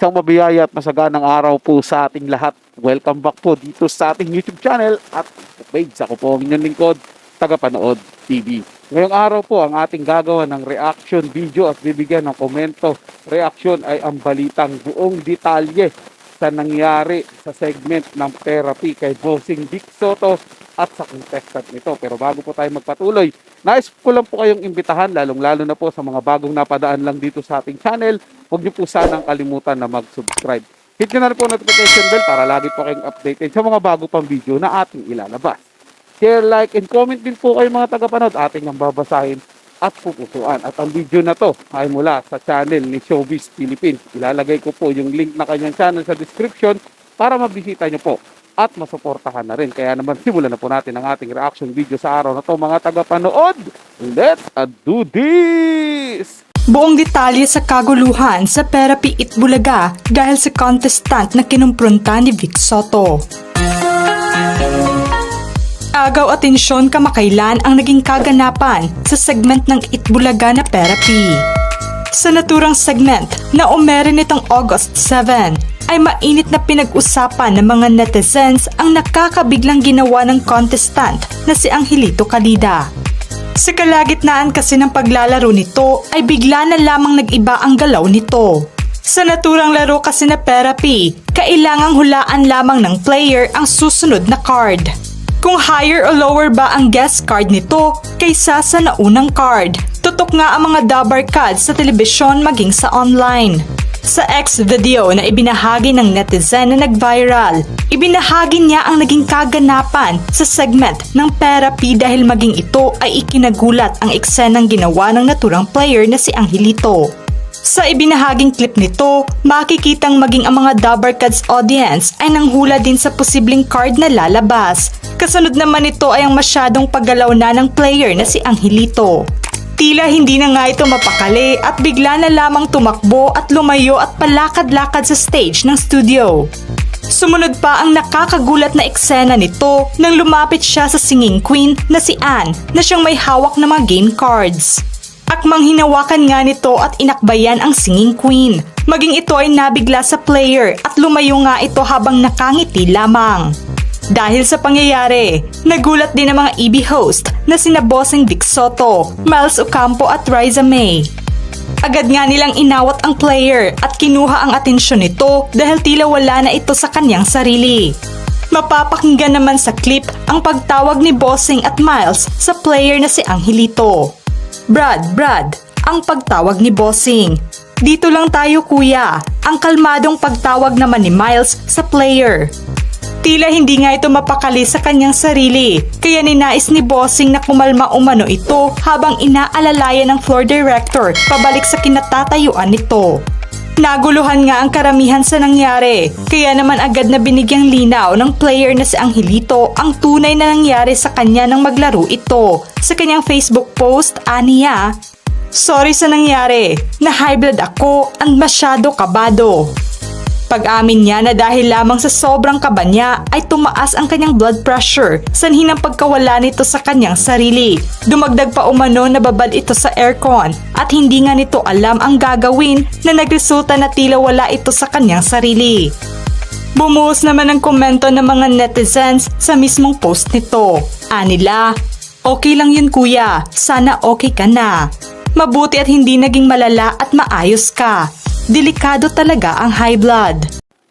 Isang mabiyaya at masaganang araw po sa ating lahat. Welcome back po dito sa ating YouTube channel at page. Ako po ang inyong lingkod, Tagapanood TV. Ngayong araw po ang ating gagawa ng reaction video at bibigyan ng komento. Reaction ay ang balitang buong detalye sa nangyari sa segment ng therapy kay Bossing Vic Soto at sa contestant nito. Pero bago po tayo magpatuloy, nais ko lang po kayong imbitahan, lalong-lalo na po sa mga bagong napadaan lang dito sa ating channel. Huwag niyo po sanang kalimutan na mag-subscribe. Hit nyo na rin po notification bell para lagi po kayong updated sa mga bago pang video na ating ilalabas. Share, like, and comment din po kayo mga tagapanood. Ating ang babasahin at pupusuan. At ang video na to ay mula sa channel ni Showbiz Philippines. Ilalagay ko po yung link na kanyang channel sa description para mabisita nyo po at masuportahan na rin. Kaya naman simulan na po natin ang ating reaction video sa araw na to mga tagapanood. Let's do this! Buong detalye sa kaguluhan sa Therapy Itbulaga dahil sa contestant na kinumpronta ni Vic Soto. Agaw atensyon kamakailan ang naging kaganapan sa segment ng Itbulaga na Therapy. Sa naturang segment na umere nitong August 7, ay mainit na pinag-usapan ng mga netizens ang nakakabiglang ginawa ng contestant na si Angelito Calida. Sa kalagitnaan kasi ng paglalaro nito ay bigla na lamang nag-iba ang galaw nito. Sa naturang laro kasi na therapy, kailangang hulaan lamang ng player ang susunod na card. Kung higher o lower ba ang guest card nito kaysa sa naunang card. Tutok nga ang mga dabber cards sa telebisyon maging sa online. Sa X-video na ibinahagi ng netizen na nag-viral, ibinahagi niya ang naging kaganapan sa segment ng therapy dahil maging ito ay ikinagulat ang eksenang ginawa ng naturang player na si Angelito. Sa ibinahaging clip nito, makikitang maging ang mga dabber cards audience ay nanghula din sa posibleng card na lalabas. Kasunod naman nito ay ang masyadong paggalaw na ng player na si Angelito. Tila hindi na nga ito mapakali at bigla na lamang tumakbo at lumayo at palakad-lakad sa stage ng studio. Sumunod pa ang nakakagulat na eksena nito nang lumapit siya sa singing queen na si Anne na siyang may hawak na mga game cards. Akmang hinawakan nga nito at inakbayan ang singing queen. Maging ito ay nabigla sa player at lumayo nga ito habang nakangiti lamang. Dahil sa pangyayari, nagulat din ang mga EB host na sina Bossing Vic Soto, Miles Ocampo at Riza May. Agad nga nilang inawat ang player at kinuha ang atensyon nito dahil tila wala na ito sa kanyang sarili. Mapapakinggan naman sa clip ang pagtawag ni Bossing at Miles sa player na si Angelito. Brad, ang pagtawag ni Bossing. Dito lang tayo kuya, ang kalmadong pagtawag naman ni Miles sa player. Tila hindi nga ito mapakali sa kanyang sarili, kaya ninais ni Bossing na kumalma umano ito habang inaalalayan ng floor director pabalik sa kinatatayuan nito. Naguluhan nga ang karamihan sa nangyari, kaya naman agad na binigyang linaw ng player na si Angelito ang tunay na nangyari sa kanya nang maglaro ito. Sa kanyang Facebook post, aniya, "Sorry sa nangyari, na high blood ako at masyado kabado." Pag-amin niya na dahil lamang sa sobrang kaba niya ay tumaas ang kanyang blood pressure sanhi ng pagkawala nito sa kanyang sarili. Dumagdag pa umano na babad ito sa aircon at hindi nga nito alam ang gagawin na nagresulta na tila wala ito sa kanyang sarili. Bumuhos naman ang komento ng mga netizens sa mismong post nito. Anila, "Okay lang yun kuya, sana okay ka na. Mabuti at hindi naging malala at maayos ka. Delikado talaga ang high blood."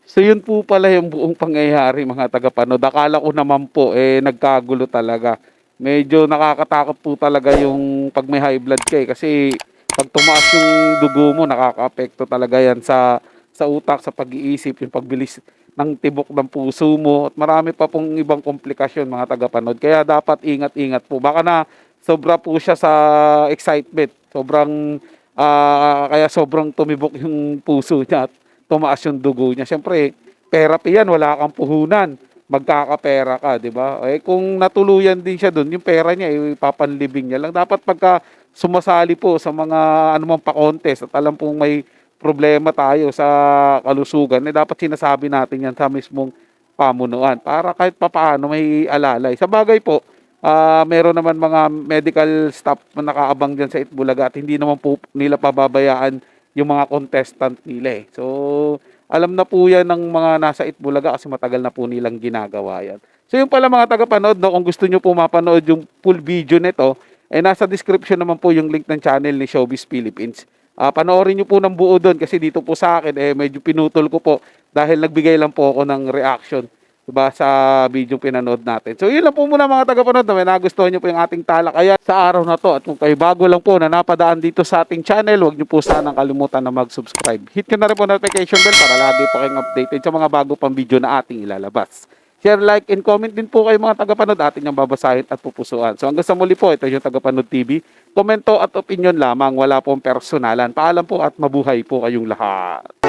So yun po pala yung buong pangyayari mga tagapanood. Akala ko naman po nagkagulo talaga. Medyo nakakatakot po talaga yung pag may high blood ka kasi pag tumaas yung dugo mo nakakaapekto talaga yan sa utak, sa pag-iisip, yung pagbilis ng tibok ng puso mo at marami pa pong ibang komplikasyon mga tagapanood. Kaya dapat ingat-ingat po. Baka na sobra po siya sa excitement. Kaya sobrang tumibok yung puso niya at tumaas yung dugo niya. Siyempre, therapy yan, wala kang puhunan. Magkakapera ka, di ba? Kung natuluyan din siya doon, yung pera niya, ipapanlibing niya lang. Dapat pagka sumasali po sa mga anumang pa-contest at alam pong may problema tayo sa kalusugan, dapat sinasabi natin yan sa mismong pamunuan para kahit papaano may alalay. Sa bagay po, meron naman mga medical staff na nakaabang dyan sa Itbulaga at hindi naman po nila pababayaan yung mga contestant nila. So, alam na po yan ng mga nasa Itbulaga kasi matagal na po nilang ginagawa yan. So yun pala mga tagapanood, no, kung gusto nyo po mapanood yung full video nito, nasa description naman po yung link ng channel ni Showbiz Philippines. Panoorin nyo po ng buo doon kasi dito po sa akin, medyo pinutol ko po dahil nagbigay lang po ako ng reaction, diba, sa video pinanood natin. So yun lang po muna mga tagapanood, na may nagustuhan nyo po yung ating talakayan sa araw na to. At kung kayo bago lang po na napadaan dito sa ating channel, huwag nyo po sanang kalimutan na mag-subscribe. Hit ko na rin po notification bell para lagi po kayong updated sa mga bago pang video na ating ilalabas. Share, like, and comment din po kayo mga tagapanood, ating yung babasahin at pupusuan. So hanggang sa muli po, ito yung Tagapanood TV. Komento at opinion lamang, wala pong personalan. Paalam po at mabuhay po kayong lahat.